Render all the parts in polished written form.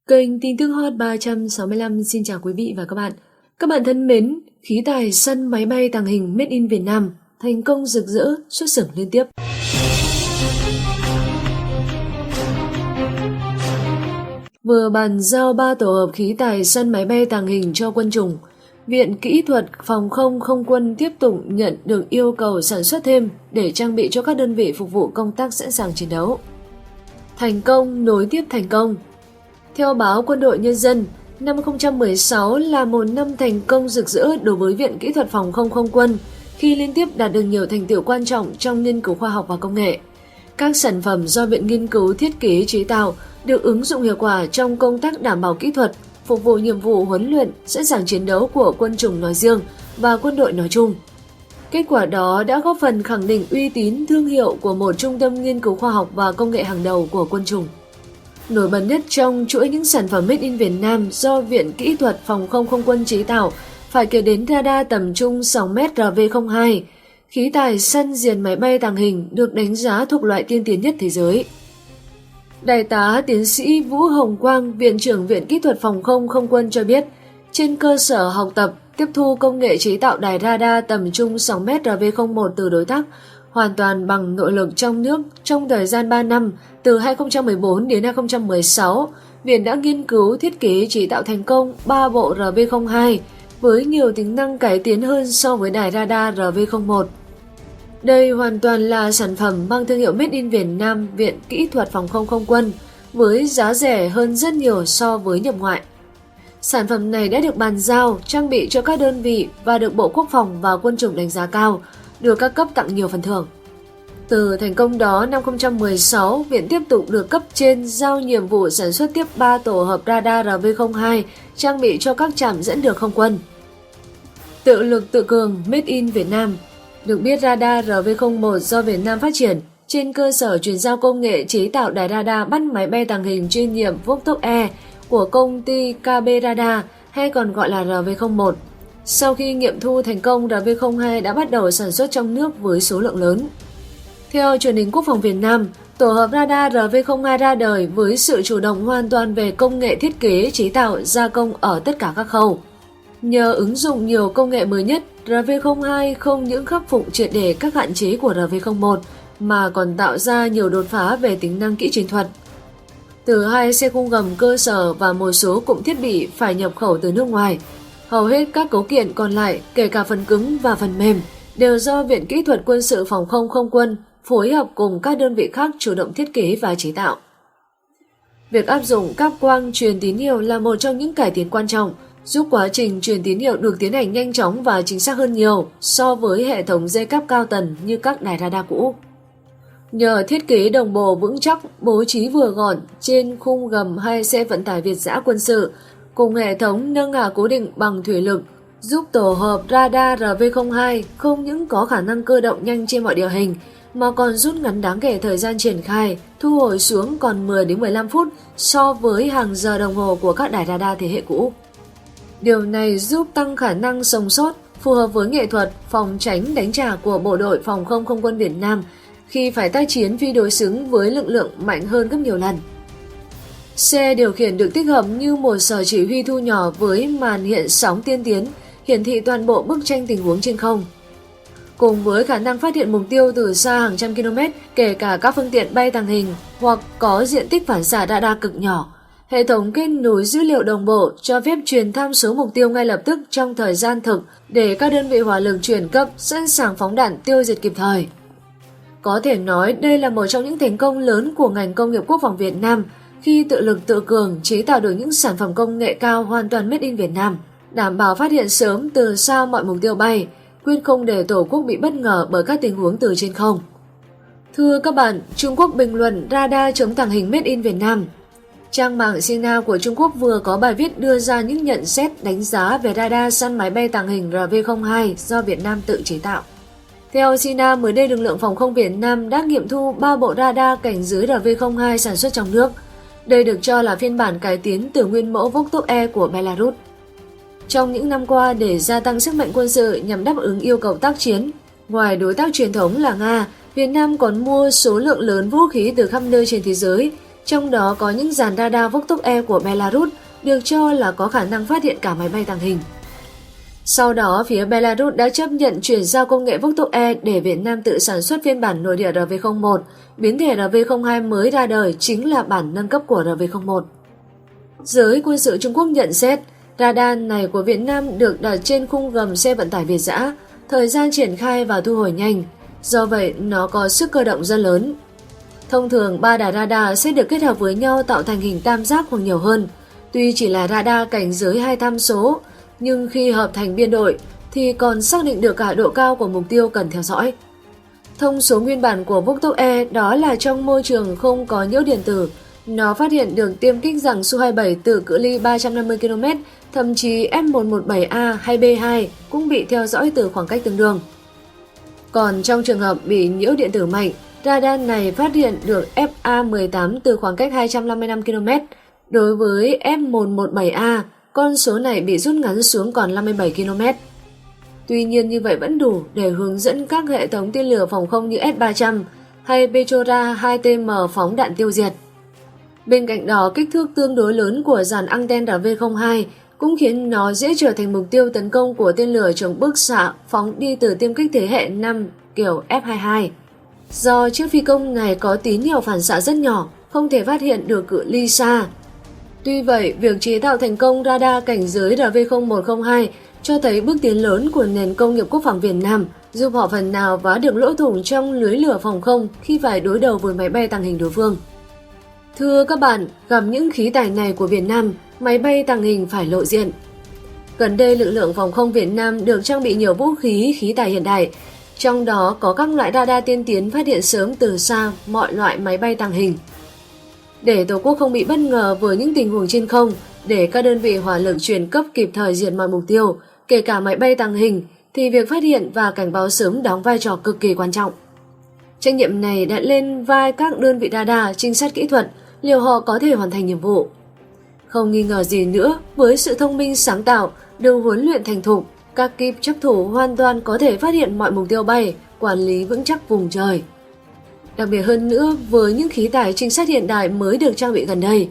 Kênh tin tức Hot 365 xin chào quý vị và các bạn. Các bạn thân mến, khí tài săn máy bay tàng hình Made in Việt Nam thành công rực rỡ, xuất xưởng liên tiếp. Vừa bàn giao 3 tổ hợp khí tài săn máy bay tàng hình cho quân chủng, Viện Kỹ thuật Phòng không Không quân tiếp tục nhận được yêu cầu sản xuất thêm để trang bị cho các đơn vị phục vụ công tác sẵn sàng chiến đấu. Thành công nối tiếp thành công. Theo báo Quân đội Nhân dân, năm 2016 là một năm thành công rực rỡ đối với Viện Kỹ thuật Phòng không Không quân khi liên tiếp đạt được nhiều thành tựu quan trọng trong nghiên cứu khoa học và công nghệ. Các sản phẩm do Viện nghiên cứu thiết kế chế tạo được ứng dụng hiệu quả trong công tác đảm bảo kỹ thuật, phục vụ nhiệm vụ huấn luyện, sẵn sàng chiến đấu của quân chủng nói riêng và quân đội nói chung. Kết quả đó đã góp phần khẳng định uy tín thương hiệu của một trung tâm nghiên cứu khoa học và công nghệ hàng đầu của quân chủng. Nổi bật nhất trong chuỗi những sản phẩm Made in Việt Nam do Viện Kỹ thuật Phòng không Không quân chế tạo phải kể đến radar tầm trung 6m RV02, khí tài săn diệt máy bay tàng hình được đánh giá thuộc loại tiên tiến nhất thế giới. Đại tá tiến sĩ Vũ Hồng Quang, Viện trưởng Viện Kỹ thuật Phòng không Không quân cho biết, trên cơ sở học tập, tiếp thu công nghệ chế tạo đài radar tầm trung 6m RV01 từ đối tác, hoàn toàn bằng nội lực trong nước trong thời gian 3 năm, từ 2014 đến 2016, Viện đã nghiên cứu thiết kế chế tạo thành công 3 bộ RV02 với nhiều tính năng cải tiến hơn so với đài radar RV01. Đây hoàn toàn là sản phẩm mang thương hiệu Made in Việt Nam Viện Kỹ thuật Phòng không Không quân với giá rẻ hơn rất nhiều so với nhập ngoại. Sản phẩm này đã được bàn giao, trang bị cho các đơn vị và được Bộ Quốc phòng và quân chủng đánh giá cao, được các cấp tặng nhiều phần thưởng. Từ thành công đó, năm 2016, Viện tiếp tục được cấp trên giao nhiệm vụ sản xuất tiếp 3 tổ hợp radar RV02 trang bị cho các trạm dẫn đường không quân. Tự lực tự cường Made in Việt Nam. Được biết, radar RV01 do Việt Nam phát triển trên cơ sở chuyển giao công nghệ chế tạo đài radar bắt máy bay tàng hình chuyên nhiệm Vostok E của công ty KB Radar hay còn gọi là RV01. Sau khi nghiệm thu thành công, RV02 đã bắt đầu sản xuất trong nước với số lượng lớn. Theo truyền hình Quốc phòng Việt Nam, tổ hợp radar RV02 ra đời với sự chủ động hoàn toàn về công nghệ thiết kế, chế tạo, gia công ở tất cả các khâu. Nhờ ứng dụng nhiều công nghệ mới nhất, RV02 không những khắc phục triệt để các hạn chế của RV01 mà còn tạo ra nhiều đột phá về tính năng kỹ chiến thuật. Từ 2 xe khung gầm cơ sở và một số cụm thiết bị phải nhập khẩu từ nước ngoài, hầu hết các cấu kiện còn lại, kể cả phần cứng và phần mềm, đều do Viện Kỹ thuật Quân sự Phòng không Không quân phối hợp cùng các đơn vị khác chủ động thiết kế và chế tạo. Việc áp dụng cáp quang truyền tín hiệu là một trong những cải tiến quan trọng, giúp quá trình truyền tín hiệu được tiến hành nhanh chóng và chính xác hơn nhiều so với hệ thống dây cáp cao tần như các đài radar cũ. Nhờ thiết kế đồng bộ vững chắc, bố trí vừa gọn trên khung gầm hai xe vận tải Việt giã quân sự, cùng hệ thống nâng hạ cố định bằng thủy lực, giúp tổ hợp radar RV02 không những có khả năng cơ động nhanh trên mọi địa hình, mà còn rút ngắn đáng kể thời gian triển khai, thu hồi xuống còn 10 đến 15 phút so với hàng giờ đồng hồ của các đài radar thế hệ cũ. Điều này giúp tăng khả năng sống sót, phù hợp với nghệ thuật phòng tránh đánh trả của Bộ đội Phòng không Không quân Việt Nam khi phải tác chiến phi đối xứng với lực lượng mạnh hơn gấp nhiều lần. Xe điều khiển được tích hợp như một sở chỉ huy thu nhỏ với màn hiện sóng tiên tiến, hiển thị toàn bộ bức tranh tình huống trên không. Cùng với khả năng phát hiện mục tiêu từ xa hàng trăm km, kể cả các phương tiện bay tàng hình hoặc có diện tích phản xạ radar cực nhỏ, hệ thống kết nối dữ liệu đồng bộ cho phép truyền tham số mục tiêu ngay lập tức trong thời gian thực để các đơn vị hỏa lực chuyển cấp sẵn sàng phóng đạn tiêu diệt kịp thời. Có thể nói đây là một trong những thành công lớn của ngành công nghiệp quốc phòng Việt Nam khi tự lực tự cường chế tạo được những sản phẩm công nghệ cao hoàn toàn Made in Việt Nam, đảm bảo phát hiện sớm từ xa mọi mục tiêu bay, quyết không để Tổ quốc bị bất ngờ bởi các tình huống từ trên không. Thưa các bạn, Trung Quốc bình luận radar chống tàng hình Made in Việt Nam. Trang mạng Sina của Trung Quốc vừa có bài viết đưa ra những nhận xét đánh giá về radar săn máy bay tàng hình RV02 do Việt Nam tự chế tạo. Theo Sina, mới đây lực lượng phòng không Việt Nam đã nghiệm thu 3 bộ radar cảnh giới RV02 sản xuất trong nước. Đây được cho là phiên bản cải tiến từ nguyên mẫu Vostok E của Belarus. Trong những năm qua, để gia tăng sức mạnh quân sự nhằm đáp ứng yêu cầu tác chiến, ngoài đối tác truyền thống là Nga, Việt Nam còn mua số lượng lớn vũ khí từ khắp nơi trên thế giới trong đó có những dàn radar Vostok E của Belarus được cho là có khả năng phát hiện cả máy bay tàng hình. Sau đó, phía Belarus đã chấp nhận chuyển giao công nghệ Vostok E để Việt Nam tự sản xuất phiên bản nội địa RV-01. Biến thể RV-02 mới ra đời chính là bản nâng cấp của RV-01. Giới quân sự Trung Quốc nhận xét, radar này của Việt Nam được đặt trên khung gầm xe vận tải Việt dã, thời gian triển khai và thu hồi nhanh, do vậy nó có sức cơ động rất lớn. Thông thường, 3 đài radar sẽ được kết hợp với nhau tạo thành hình tam giác hoặc nhiều hơn. Tuy chỉ là radar cảnh giới 2 tham số, nhưng khi hợp thành biên đội thì còn xác định được cả độ cao của mục tiêu cần theo dõi. Thông số nguyên bản của Vostok E đó là trong môi trường không có nhiễu điện tử, nó phát hiện được tiêm kích rằng Su-27 từ cự ly 350 km, thậm chí F117A hay B2 cũng bị theo dõi từ khoảng cách tương đương. Còn trong trường hợp bị nhiễu điện tử mạnh, radar này phát hiện được FA-18 từ khoảng cách 255 km. Đối với F117A, con số này bị rút ngắn xuống còn 57 km. Tuy nhiên như vậy vẫn đủ để hướng dẫn các hệ thống tên lửa phòng không như S-300 hay Pechora 2TM phóng đạn tiêu diệt. Bên cạnh đó, kích thước tương đối lớn của dàn anten RV-02 cũng khiến nó dễ trở thành mục tiêu tấn công của tên lửa chống bức xạ phóng đi từ tiêm kích thế hệ 5 kiểu F-22. Do chiếc phi công này có tín hiệu phản xạ rất nhỏ, không thể phát hiện được cự ly xa. Tuy vậy, việc chế tạo thành công radar cảnh giới RV-0102 cho thấy bước tiến lớn của nền công nghiệp quốc phòng Việt Nam, giúp họ phần nào vá được lỗ thủng trong lưới lửa phòng không khi phải đối đầu với máy bay tàng hình đối phương. Thưa các bạn, gặp những khí tài này của Việt Nam, máy bay tàng hình phải lộ diện. Gần đây, lực lượng phòng không Việt Nam được trang bị nhiều vũ khí, khí tài hiện đại, trong đó có các loại radar tiên tiến phát hiện sớm từ xa mọi loại máy bay tàng hình. Để Tổ quốc không bị bất ngờ với những tình huống trên không, để các đơn vị hỏa lực chuyển cấp kịp thời diệt mọi mục tiêu, kể cả máy bay tàng hình, thì việc phát hiện và cảnh báo sớm đóng vai trò cực kỳ quan trọng. Trách nhiệm này đã lên vai các đơn vị radar, trinh sát kỹ thuật, liệu họ có thể hoàn thành nhiệm vụ. Không nghi ngờ gì nữa, với sự thông minh sáng tạo, được huấn luyện thành thục, các kíp chấp thủ hoàn toàn có thể phát hiện mọi mục tiêu bay, quản lý vững chắc vùng trời. Đặc biệt hơn nữa, với những khí tài trinh sát hiện đại mới được trang bị gần đây,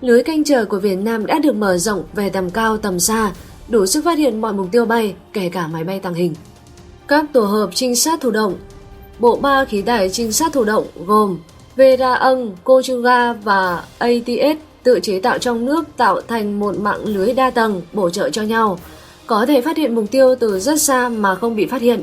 lưới canh trời của Việt Nam đã được mở rộng về tầm cao tầm xa, đủ sức phát hiện mọi mục tiêu bay, kể cả máy bay tàng hình. Các tổ hợp trinh sát thụ động. Bộ 3 khí tài trinh sát thụ động gồm Veraung, Kochuga và ATS tự chế tạo trong nước tạo thành một mạng lưới đa tầng bổ trợ cho nhau, có thể phát hiện mục tiêu từ rất xa mà không bị phát hiện.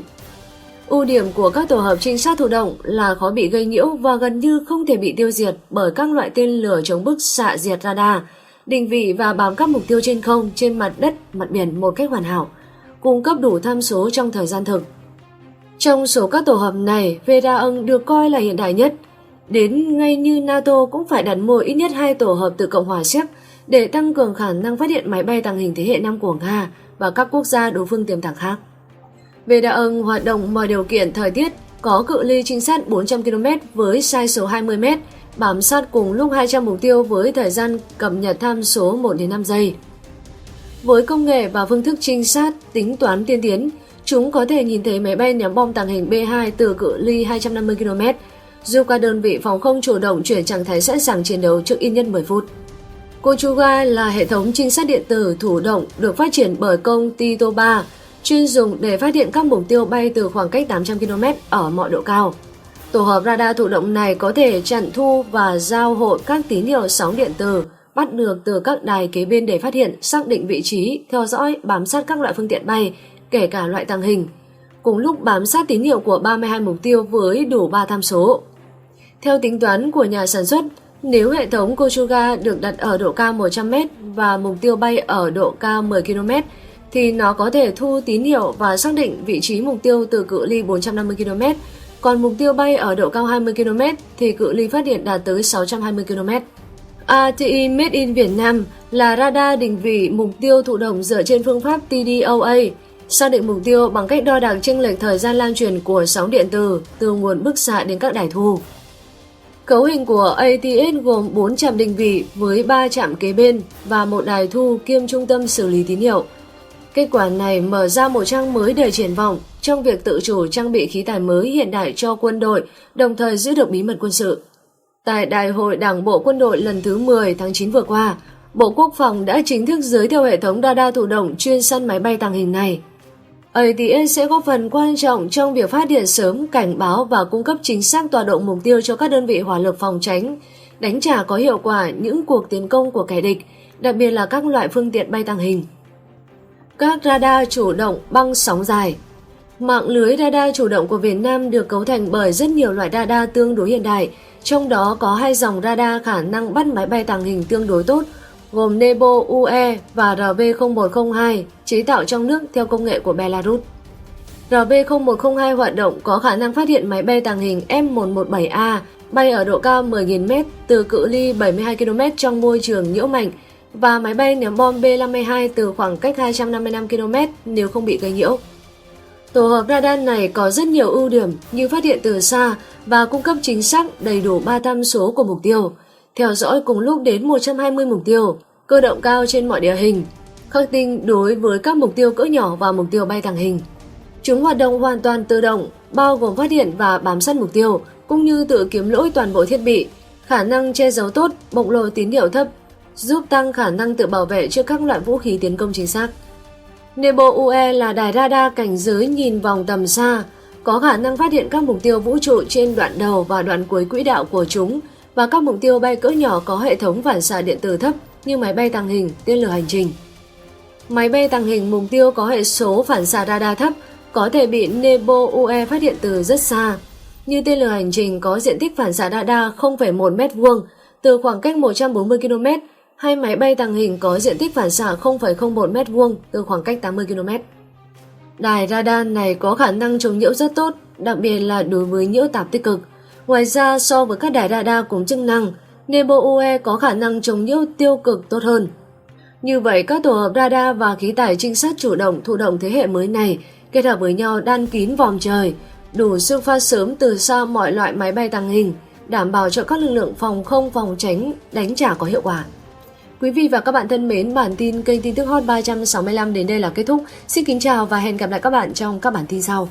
Ưu điểm của các tổ hợp trinh sát thụ động là khó bị gây nhiễu và gần như không thể bị tiêu diệt bởi các loại tên lửa chống bức xạ diệt radar, định vị và bám các mục tiêu trên không, trên mặt đất, mặt biển một cách hoàn hảo, cung cấp đủ tham số trong thời gian thực. Trong số các tổ hợp này, Veraung được coi là hiện đại nhất. Đến ngay như NATO cũng phải đặt mua ít nhất 2 tổ hợp từ Cộng hòa Séc để tăng cường khả năng phát hiện máy bay tàng hình thế hệ 5 của Nga và các quốc gia đối phương tiềm tàng khác. Veraung hoạt động mọi điều kiện thời tiết, có cự ly trinh sát 400 km với size số 20 m, bám sát cùng lúc 200 mục tiêu với thời gian cập nhật tham số 1 đến 5 giây. Với công nghệ và phương thức trinh sát tính toán tiên tiến, chúng có thể nhìn thấy máy bay ném bom tàng hình B2 từ cự ly 250 km, giúp các đơn vị phòng không chủ động chuyển trạng thái sẵn sàng chiến đấu trước ít nhất 10 phút. Kochuga là hệ thống trinh sát điện tử thủ động được phát triển bởi công ty Toba, chuyên dùng để phát hiện các mục tiêu bay từ khoảng cách 800 km ở mọi độ cao. Tổ hợp radar thụ động này có thể chặn thu và giao hội các tín hiệu sóng điện tử bắt được từ các đài kế bên để phát hiện, xác định vị trí, theo dõi, bám sát các loại phương tiện bay, kể cả loại tàng hình, cùng lúc bám sát tín hiệu của 32 mục tiêu với đủ 3 tham số. Theo tính toán của nhà sản xuất, nếu hệ thống Kochuga được đặt ở độ cao 100 m và mục tiêu bay ở độ cao 10 km, thì nó có thể thu tín hiệu và xác định vị trí mục tiêu từ cự ly 450 km, còn mục tiêu bay ở độ cao 20 km thì cự ly phát hiện đạt tới 620 km. RTI Made in Việt Nam là radar định vị mục tiêu thụ động dựa trên phương pháp TDOA, xác định mục tiêu bằng cách đo đạc chênh lệch thời gian lan truyền của sóng điện tử từ nguồn bức xạ đến các đài thu. Cấu hình của ATS gồm 4 trạm định vị với 3 trạm kế bên và một đài thu kiêm trung tâm xử lý tín hiệu. Kết quả này mở ra một trang mới đầy triển vọng trong việc tự chủ trang bị khí tài mới hiện đại cho quân đội, đồng thời giữ được bí mật quân sự. Tại Đại hội Đảng bộ Quân đội lần thứ 10 tháng 9 vừa qua, Bộ Quốc phòng đã chính thức giới thiệu hệ thống radar thụ động chuyên săn máy bay tàng hình này. ATS sẽ góp phần quan trọng trong việc phát hiện sớm, cảnh báo và cung cấp chính xác tọa độ mục tiêu cho các đơn vị hỏa lực phòng tránh, đánh trả có hiệu quả những cuộc tiến công của kẻ địch, đặc biệt là các loại phương tiện bay tàng hình. Các radar chủ động băng sóng dài. Mạng lưới radar chủ động của Việt Nam được cấu thành bởi rất nhiều loại radar tương đối hiện đại, trong đó có 2 dòng radar khả năng bắt máy bay tàng hình tương đối tốt, gồm Nebo UE và RB0102, chế tạo trong nước theo công nghệ của Belarus. RB0102 hoạt động có khả năng phát hiện máy bay tàng hình M117A bay ở độ cao 10.000m từ cự ly 72 km trong môi trường nhiễu mạnh và máy bay ném bom B-52 từ khoảng cách 255 km nếu không bị gây nhiễu. Tổ hợp radar này có rất nhiều ưu điểm như phát hiện từ xa và cung cấp chính xác đầy đủ 3 tham số của mục tiêu, theo dõi cùng lúc đến 120 mục tiêu, cơ động cao trên mọi địa hình, khắc tinh đối với các mục tiêu cỡ nhỏ và mục tiêu bay tàng hình. Chúng hoạt động hoàn toàn tự động, bao gồm phát hiện và bám sát mục tiêu, cũng như tự kiếm lỗi toàn bộ thiết bị, khả năng che giấu tốt, bộc lộ tín hiệu thấp, giúp tăng khả năng tự bảo vệ trước các loại vũ khí tiến công chính xác. Nebo UE là đài radar cảnh giới nhìn vòng tầm xa, có khả năng phát hiện các mục tiêu vũ trụ trên đoạn đầu và đoạn cuối quỹ đạo của chúng và các mục tiêu bay cỡ nhỏ có hệ thống phản xạ điện tử thấp như máy bay tàng hình, tên lửa hành trình. Máy bay tàng hình mục tiêu có hệ số phản xạ radar thấp có thể bị Nebo UE phát hiện từ rất xa, như tên lửa hành trình có diện tích phản xạ radar 0,1 m2 từ khoảng cách 140 km, hay máy bay tàng hình có diện tích phản xạ 0,01 m2 từ khoảng cách 80 km. Đài radar này có khả năng chống nhiễu rất tốt, đặc biệt là đối với nhiễu tạp tích cực. Ngoài ra, so với các đài radar cùng chức năng, Nebo UE có khả năng chống nhiễu tiêu cực tốt hơn. Như vậy, các tổ hợp radar và khí tải trinh sát chủ động thụ động thế hệ mới này kết hợp với nhau đan kín vòm trời, đủ sức phát sớm từ xa mọi loại máy bay tàng hình, đảm bảo cho các lực lượng phòng không phòng tránh đánh trả có hiệu quả. Quý vị và các bạn thân mến, bản tin kênh tin tức Hot 365 đến đây là kết thúc. Xin kính chào và hẹn gặp lại các bạn trong các bản tin sau.